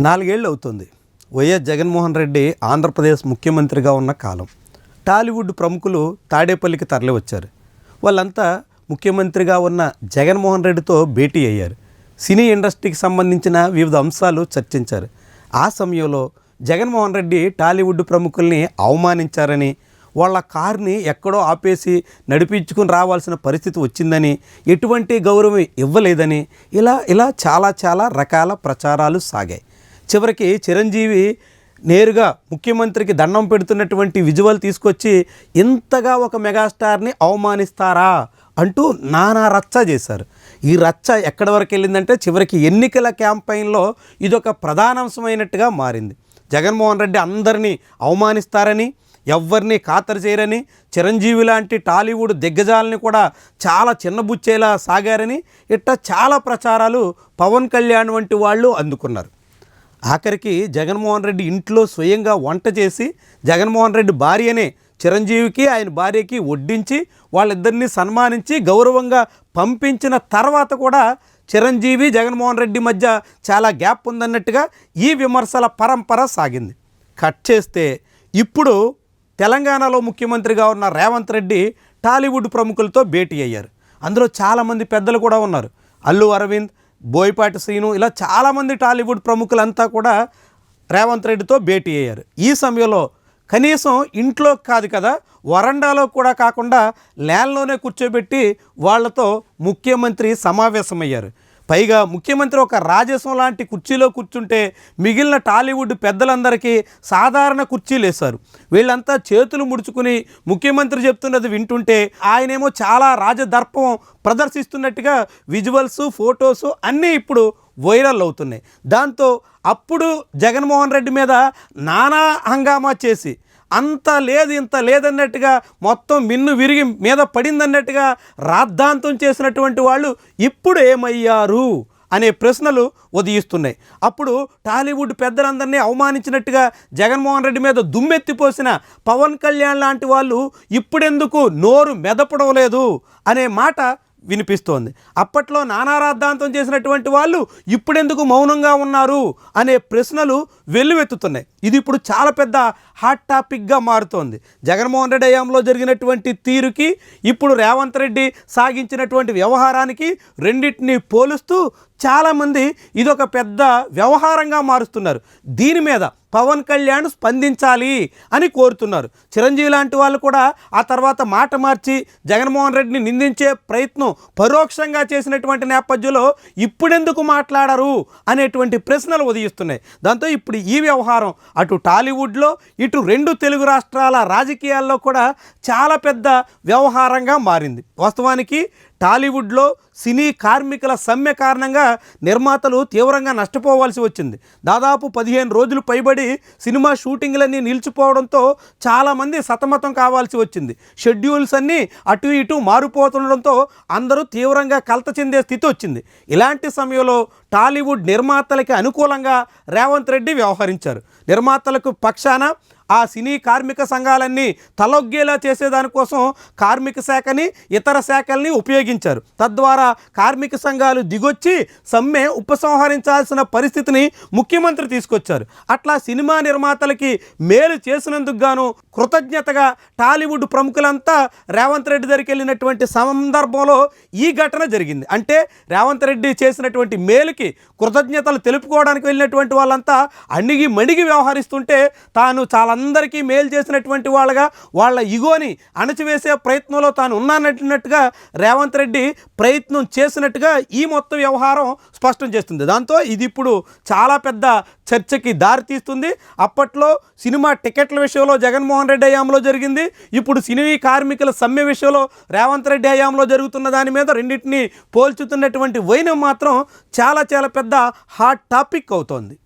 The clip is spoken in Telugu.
4 ఏళ్ళు అవుతుంది వైఎస్ జగన్మోహన్ రెడ్డి ఆంధ్రప్రదేశ్ ముఖ్యమంత్రిగా ఉన్న కాలం. టాలీవుడ్ ప్రముఖులు తాడేపల్లికి తరలి వచ్చారు. వాళ్ళంతా ముఖ్యమంత్రిగా ఉన్న జగన్మోహన్ రెడ్డితో భేటీ అయ్యారు. సినీ ఇండస్ట్రీకి సంబంధించిన వివిధ అంశాలు చర్చించారు. ఆ సమయంలో జగన్మోహన్ రెడ్డి టాలీవుడ్ ప్రముఖుల్ని అవమానించారని, వాళ్ళ కార్ని ఎక్కడో ఆపేసి నడిపించుకుని రావాల్సిన పరిస్థితి వచ్చిందని, ఎటువంటి గౌరవం ఇవ్వలేదని ఇలా చాలా రకాల ప్రచారాలు సాగాయి. చివరికి చిరంజీవి నేరుగా ముఖ్యమంత్రికి దండం పెడుతున్నటువంటి విజువల్ తీసుకొచ్చి ఇంతగా ఒక మెగాస్టార్ని అవమానిస్తారా అంటూ నానా రచ్చ చేశారు. ఈ రచ్చ ఎక్కడి వరకు వెళ్ళిందంటే చివరికి ఎన్నికల క్యాంపెయిన్లో ఇదొక ప్రధానాంశమైనట్టుగా మారింది. జగన్మోహన్ రెడ్డి అందరినీ అవమానిస్తారని, ఎవరిని ఖాతరు చేయరని, చిరంజీవి లాంటి టాలీవుడ్ దిగ్గజాలని కూడా చాలా చిన్నబుచ్చేలా సాగారని ఇట్లా చాలా ప్రచారాలు పవన్ కళ్యాణ్ వంటి వాళ్ళు అందుకున్నారు. ఆఖరికి జగన్మోహన్ రెడ్డి ఇంట్లో స్వయంగా వంట చేసి జగన్మోహన్ రెడ్డి భార్యనే చిరంజీవికి ఆయన భార్యకి వడ్డించి వాళ్ళిద్దరినీ సన్మానించి గౌరవంగా పంపించిన తర్వాత కూడా చిరంజీవి జగన్మోహన్ రెడ్డి మధ్య చాలా గ్యాప్ ఉందన్నట్టుగా ఈ విమర్శల పరంపర సాగింది. కట్ చేస్తే ఇప్పుడు తెలంగాణలో ముఖ్యమంత్రిగా ఉన్న రేవంత్ రెడ్డి టాలీవుడ్ ప్రముఖులతో భేటీ అయ్యారు. అందులో చాలామంది పెద్దలు కూడా ఉన్నారు. అల్లు అరవింద్, బోయపాటి శ్రీను, ఇలా చాలామంది టాలీవుడ్ ప్రముఖులంతా కూడా రేవంత్ రెడ్డితో భేటీ అయ్యారు. ఈ సమయంలో కనీసం ఇంట్లో కాదు కదా, వరండాలో కూడా కాకుండా ల్యాన్లోనే కూర్చోబెట్టి వాళ్లతో ముఖ్యమంత్రి సమావేశమయ్యారు. పైగా ముఖ్యమంత్రి ఒక రాజసం లాంటి కుర్చీలో కూర్చుంటే మిగిలిన టాలీవుడ్ పెద్దలందరికీ సాధారణ కుర్చీలు వేశారు. వీళ్ళంతా చేతులు ముడుచుకుని ముఖ్యమంత్రి చెప్తున్నది వింటుంటే ఆయనేమో చాలా రాజదర్పం ప్రదర్శిస్తున్నట్టుగా విజువల్స్, ఫొటోస్ అన్నీ ఇప్పుడు వైరల్ అవుతున్నాయి. దాంతో అప్పుడు జగన్మోహన్ రెడ్డి మీద నానా హంగామా చేసి అంత లేదు ఇంత లేదన్నట్టుగా మొత్తం మిన్ను విరిగి మీద పడిందన్నట్టుగా రాద్ధాంతం చేసినటువంటి వాళ్ళు ఇప్పుడు ఏమయ్యారు అనే ప్రశ్నలు ఉదయిస్తున్నాయి. అప్పుడు టాలీవుడ్ పెద్దలందరినీ అవమానించినట్టుగా జగన్మోహన్ రెడ్డి మీద దుమ్మెత్తిపోసిన పవన్ కళ్యాణ్ లాంటి వాళ్ళు ఇప్పుడెందుకు నోరు మెదపడం లేదు అనే మాట వినిపిస్తోంది. అప్పట్లో నానా రాద్ధాంతం చేసినటువంటి వాళ్ళు ఇప్పుడెందుకు మౌనంగా ఉన్నారు అనే ప్రశ్నలు వెల్లువెత్తుతున్నాయి. ఇది ఇప్పుడు చాలా పెద్ద హాట్ టాపిక్గా మారుతోంది. జగన్మోహన్ రెడ్డి హయాంలో జరిగినటువంటి తీరుకి ఇప్పుడు రేవంత్ రెడ్డి సాగించినటువంటి వ్యవహారానికి రెండింటిని పోలుస్తూ చాలామంది ఇదొక పెద్ద వ్యవహారంగా మారుస్తున్నారు. దీని మీద పవన్ కళ్యాణ్ స్పందించాలి అని కోరుతున్నారు. చిరంజీవి లాంటి వాళ్ళు కూడా ఆ తర్వాత మాట మార్చి జగన్మోహన్ రెడ్డిని నిందించే ప్రయత్నం పరోక్షంగా చేసినటువంటి నేపథ్యంలో ఇప్పుడెందుకు మాట్లాడరు అనేటువంటి ప్రశ్నలు ఉదయిస్తున్నాయి. దాంతో ఇప్పుడు ఈ వ్యవహారం అటు టాలీవుడ్లో ఇటు 2 తెలుగు రాష్ట్రాల రాజకీయాల్లో కూడా చాలా పెద్ద వ్యవహారంగా మారింది. వాస్తవానికి టాలీవుడ్లో సినీ కార్మికుల సమ్మె కారణంగా నిర్మాతలు తీవ్రంగా నష్టపోవాల్సి వచ్చింది. దాదాపు 15 రోజులు పైబడి సినిమా షూటింగ్లన్నీ నిలిచిపోవడంతో చాలామంది సతమతం కావాల్సి వచ్చింది. షెడ్యూల్స్ అన్నీ అటు ఇటు మారిపోతుండడంతో అందరూ తీవ్రంగా కలత చెందే స్థితి వచ్చింది. ఇలాంటి సమయంలో టాలీవుడ్ నిర్మాతలకి అనుకూలంగా రేవంత్ రెడ్డి వ్యవహరించారు. నిర్మాతలకు పక్షాన ఆ సినీ కార్మిక సంఘాలన్నీ తలొగ్గేలా చేసేదానికోసం కార్మిక శాఖని ఇతర శాఖల్ని ఉపయోగించారు. తద్వారా కార్మిక సంఘాలు దిగొచ్చి సమ్మె ఉపసంహరించాల్సిన పరిస్థితిని ముఖ్యమంత్రి తీసుకొచ్చారు. అట్లా సినిమా నిర్మాతలకి మేలు చేసినందుకు గాను కృతజ్ఞతగా టాలీవుడ్ ప్రముఖులంతా రేవంత్ రెడ్డి దగ్గరికి వెళ్ళినటువంటి సందర్భంలో ఈ ఘటన జరిగింది. అంటే రేవంత్ రెడ్డి చేసినటువంటి మేలుకి కృతజ్ఞతలు తెలుపుకోవడానికి వెళ్ళినటువంటి వాళ్ళంతా అణిగి మణిగి వ్యవహరిస్తుంటే తాను చాలా అందరికీ మేలు చేసినటువంటి వాళ్ళగా వాళ్ళ ఇగోని అణచివేసే ప్రయత్నంలో తాను ఉన్నానట్టుగా రేవంత్ రెడ్డి ప్రయత్నం చేసినట్టుగా ఈ మొత్తం వ్యవహారం స్పష్టం చేస్తుంది. దాంతో ఇది ఇప్పుడు చాలా పెద్ద చర్చకి దారితీస్తుంది. అప్పట్లో సినిమా టికెట్ల విషయంలో జగన్మోహన్ రెడ్డి హయాంలో జరిగింది. ఇప్పుడు సినీ కార్మికుల సమ్మె విషయంలో రేవంత్ రెడ్డి హయాంలో జరుగుతున్న దాని మీద రెండింటిని పోల్చుతున్నటువంటి వైనం మాత్రం చాలా పెద్ద హాట్ టాపిక్ అవుతోంది.